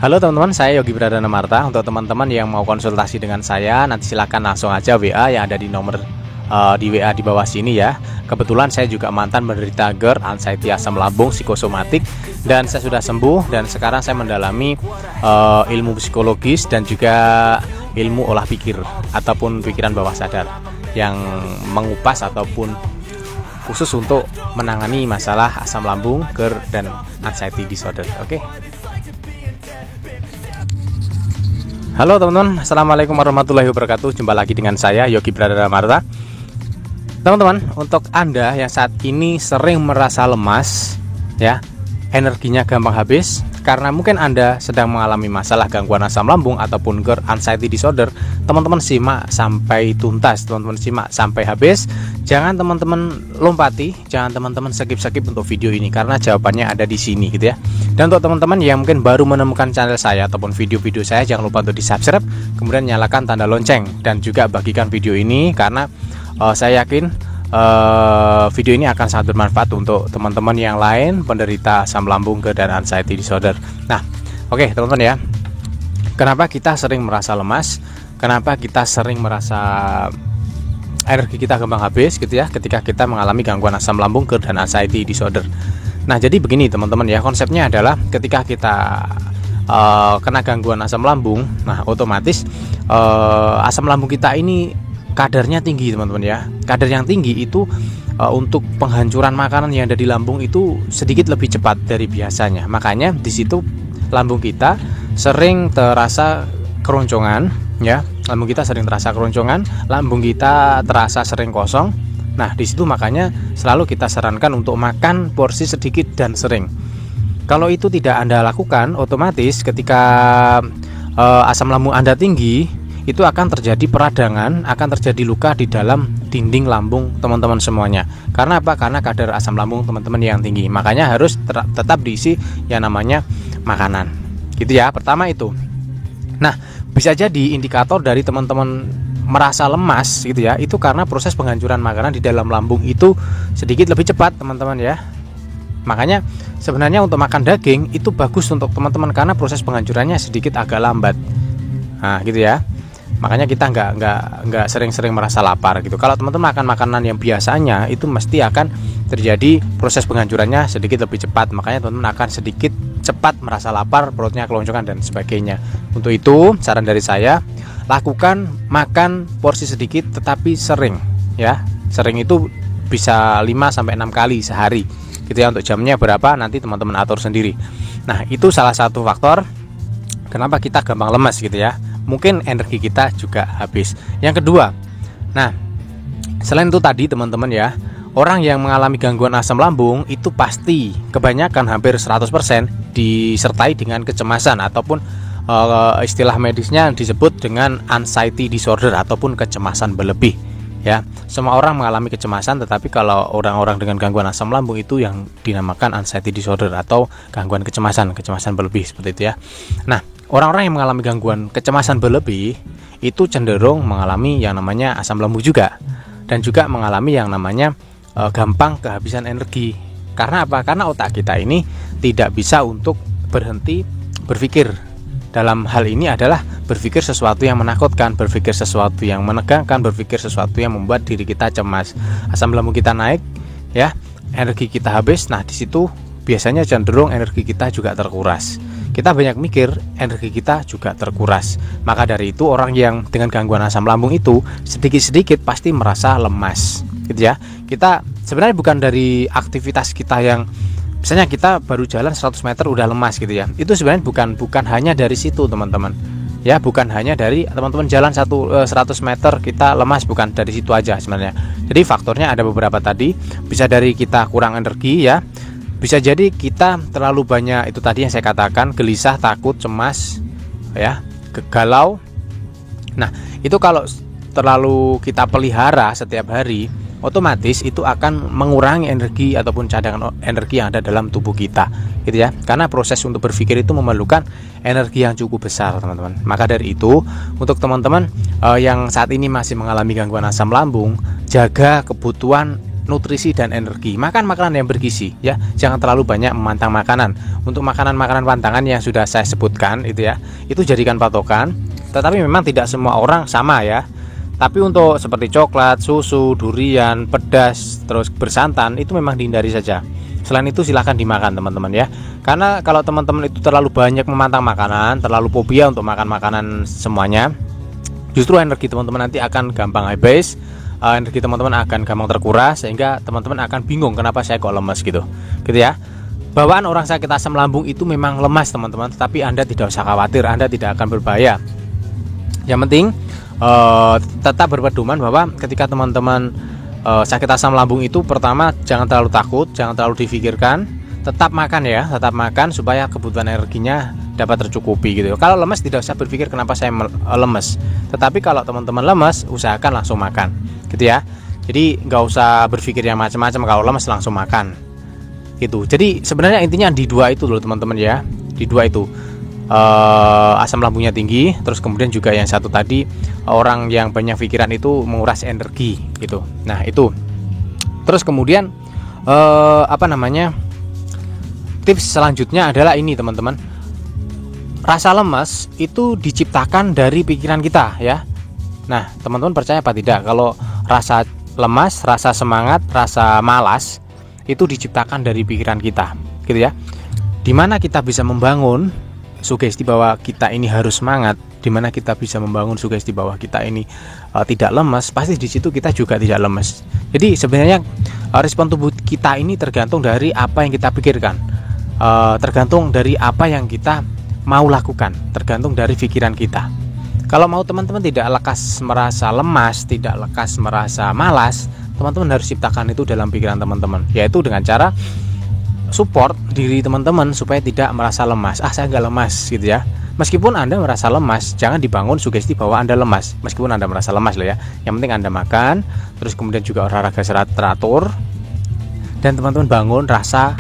Halo teman-teman, saya Yogi Pradana Marta. Untuk teman-teman yang mau konsultasi dengan saya, nanti silakan langsung aja WA yang ada di nomor di WA di bawah sini ya. Kebetulan saya juga mantan menderita GERD, anxiety, asam lambung, psikosomatik, dan saya sudah sembuh. Dan sekarang saya mendalami ilmu psikologis dan juga ilmu olah pikir ataupun pikiran bawah sadar yang mengupas ataupun khusus untuk menangani masalah asam lambung, GERD, dan anxiety disorder. Oke. Halo teman-teman, assalamualaikum warahmatullahi wabarakatuh. Jumpa lagi dengan saya Yogi Pradana Marta. Teman-teman, untuk Anda yang saat ini sering merasa lemas, ya, energinya gampang habis, karena mungkin Anda sedang mengalami masalah gangguan asam lambung ataupun GERD, anxiety disorder, teman-teman simak sampai tuntas, teman-teman simak sampai habis. Jangan teman-teman lompati, jangan teman-teman skip-skip untuk video ini, karena jawabannya ada di sini gitu ya. Dan untuk teman-teman yang mungkin baru menemukan channel saya ataupun video-video saya, jangan lupa untuk di-subscribe, kemudian nyalakan tanda lonceng, dan juga bagikan video ini karena saya yakin video ini akan sangat bermanfaat untuk teman-teman yang lain penderita asam lambung, GERD, dan anxiety disorder. Nah, oke teman-teman ya, kenapa kita sering merasa lemas, kenapa kita sering merasa energi kita gampang habis gitu ya ketika kita mengalami gangguan asam lambung, GERD, dan anxiety disorder. Nah, jadi begini teman-teman ya, konsepnya adalah ketika kita kena gangguan asam lambung, nah otomatis asam lambung kita ini kadarnya tinggi teman-teman ya. Kadar yang tinggi itu untuk penghancuran makanan yang ada di lambung itu sedikit lebih cepat dari biasanya. Makanya di situ lambung kita sering terasa keroncongan ya. Lambung kita sering terasa keroncongan, lambung kita terasa sering kosong. Nah, di situ makanya selalu kita sarankan untuk makan porsi sedikit dan sering. Kalau itu tidak Anda lakukan, otomatis ketika asam lambung Anda tinggi, itu akan terjadi peradangan, akan terjadi luka di dalam dinding lambung teman-teman semuanya. Karena apa? Karena kadar asam lambung teman-teman yang tinggi. Makanya harus tetap diisi yang namanya makanan. Gitu ya, pertama itu. Nah, bisa jadi indikator dari teman-teman merasa lemas gitu ya, itu karena proses penghancuran makanan di dalam lambung itu sedikit lebih cepat teman-teman ya. Makanya sebenarnya untuk makan daging itu bagus untuk teman-teman karena proses penghancurannya sedikit agak lambat. Nah, gitu ya. Makanya kita nggak sering-sering merasa lapar gitu. Kalau teman-teman makan makanan yang biasanya itu mesti akan terjadi proses penghancurannya sedikit lebih cepat. Makanya teman-teman akan sedikit cepat merasa lapar, perutnya keloncongan dan sebagainya. Untuk itu saran dari saya, lakukan makan porsi sedikit tetapi sering ya. Sering itu bisa 5-6 kali sehari. Gitu ya, untuk jamnya berapa nanti teman-teman atur sendiri. Nah, itu salah satu faktor kenapa kita gampang lemas gitu ya. Mungkin energi kita juga habis. Yang kedua, nah selain itu tadi teman-teman ya, orang yang mengalami gangguan asam lambung itu pasti kebanyakan hampir 100% disertai dengan kecemasan ataupun istilah medisnya disebut dengan anxiety disorder ataupun kecemasan berlebih ya. Semua orang mengalami kecemasan, tetapi kalau orang-orang dengan gangguan asam lambung itu yang dinamakan anxiety disorder atau gangguan kecemasan berlebih seperti itu ya. Nah, orang-orang yang mengalami gangguan kecemasan berlebih itu cenderung mengalami yang namanya asam lambung juga, dan juga mengalami yang namanya gampang kehabisan energi. Karena apa? Karena otak kita ini tidak bisa untuk berhenti berpikir. Dalam hal ini adalah berpikir sesuatu yang menakutkan, berpikir sesuatu yang menegangkan, berpikir sesuatu yang membuat diri kita cemas. Asam lambung kita naik ya, energi kita habis. Nah, di situ biasanya cenderung energi kita juga terkuras. Kita banyak mikir, energi kita juga terkuras. Maka dari itu orang yang dengan gangguan asam lambung itu sedikit-sedikit pasti merasa lemas gitu ya. Kita sebenarnya bukan dari aktivitas kita yang misalnya kita baru jalan 100 meter udah lemas gitu ya. Itu sebenarnya bukan hanya dari situ teman-teman. Ya, bukan hanya dari teman-teman jalan 100 meter kita lemas, bukan dari situ aja sebenarnya. Jadi faktornya ada beberapa tadi. Bisa dari kita kurang energi ya. Bisa jadi kita terlalu banyak itu tadi yang saya katakan, gelisah, takut, cemas ya, galau. Nah, itu kalau terlalu kita pelihara setiap hari, otomatis itu akan mengurangi energi ataupun cadangan energi yang ada dalam tubuh kita gitu ya. Karena proses untuk berpikir itu memerlukan energi yang cukup besar teman-teman. Maka dari itu untuk teman-teman yang saat ini masih mengalami gangguan asam lambung, jaga kebutuhan nutrisi dan energi. Makan makanan yang bergizi ya. Jangan terlalu banyak memantang makanan. Untuk makanan-makanan pantangan yang sudah saya sebutkan itu ya, itu jadikan patokan. Tetapi memang tidak semua orang sama ya. Tapi untuk seperti coklat, susu, durian, pedas, terus bersantan itu memang dihindari saja. Selain itu silahkan dimakan teman-teman ya. Karena kalau teman-teman itu terlalu banyak memantang makanan, terlalu fobia untuk makan makanan semuanya, justru energi teman-teman nanti akan gampang habis. Energi teman-teman akan gampang terkuras, sehingga teman-teman akan bingung kenapa saya kok lemes gitu ya. Bawaan orang sakit asam lambung itu memang lemas teman-teman, tetapi Anda tidak usah khawatir, Anda tidak akan berbahaya. Yang penting tetap berpedoman bahwa ketika teman-teman sakit asam lambung itu, pertama jangan terlalu takut, jangan terlalu difikirkan, tetap makan ya, tetap makan supaya kebutuhan energinya dapat tercukupi gitu. Kalau lemes tidak usah berpikir kenapa saya lemes, tetapi kalau teman-teman lemes usahakan langsung makan gitu ya. Jadi nggak usah berpikir yang macam-macam, kalau lemes langsung makan gitu. Jadi sebenarnya intinya di dua itu loh teman-teman ya, di dua itu asam lambungnya tinggi, terus kemudian juga yang satu tadi, orang yang banyak pikiran itu menguras energi gitu. Nah itu terus kemudian tips selanjutnya adalah ini teman-teman. Rasa lemas itu diciptakan dari pikiran kita ya. Nah teman-teman percaya apa tidak kalau rasa lemas, rasa semangat, rasa malas itu diciptakan dari pikiran kita gitu ya. Dimana kita bisa membangun sugesti bahwa kita ini harus semangat, dimana kita bisa membangun sugesti bahwa kita ini tidak lemas, pasti di situ kita juga tidak lemas. Jadi sebenarnya respon tubuh kita ini tergantung dari apa yang kita pikirkan, tergantung dari apa yang kita mau lakukan, tergantung dari pikiran kita. Kalau mau teman-teman tidak lekas merasa lemas, tidak lekas merasa malas, teman-teman harus ciptakan itu dalam pikiran teman-teman, yaitu dengan cara support diri teman-teman supaya tidak merasa lemas. Saya nggak lemas gitu ya. Meskipun Anda merasa lemas, jangan dibangun sugesti bahwa Anda lemas. Meskipun Anda merasa lemas loh ya. Yang penting Anda makan, terus kemudian juga olahraga secara teratur, dan teman-teman bangun rasa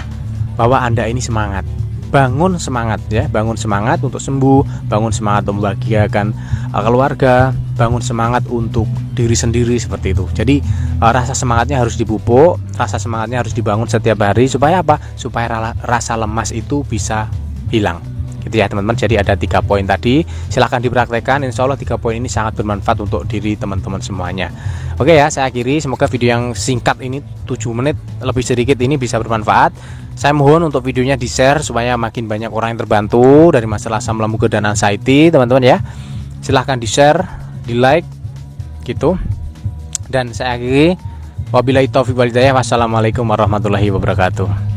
bahwa Anda ini semangat. Bangun semangat ya, bangun semangat untuk sembuh, bangun semangat untuk membahagiakan keluarga, bangun semangat untuk diri sendiri seperti itu. Jadi rasa semangatnya harus dipupuk, rasa semangatnya harus dibangun setiap hari supaya apa? Supaya rasa lemas itu bisa hilang. Gitu ya teman-teman. Jadi ada 3 poin tadi, silahkan dipraktekkan. Insya Allah 3 poin ini sangat bermanfaat untuk diri teman-teman semuanya. Oke ya, saya akhiri. Semoga video yang singkat ini 7 menit lebih sedikit ini bisa bermanfaat. Saya mohon untuk videonya di share supaya makin banyak orang yang terbantu dari masalah asam lambung dan anxiety teman-teman ya. Silahkan di share, di like gitu. Dan saya akhiri, wabillahi taufiq wal hidayah. Wassalamualaikum warahmatullahi wabarakatuh.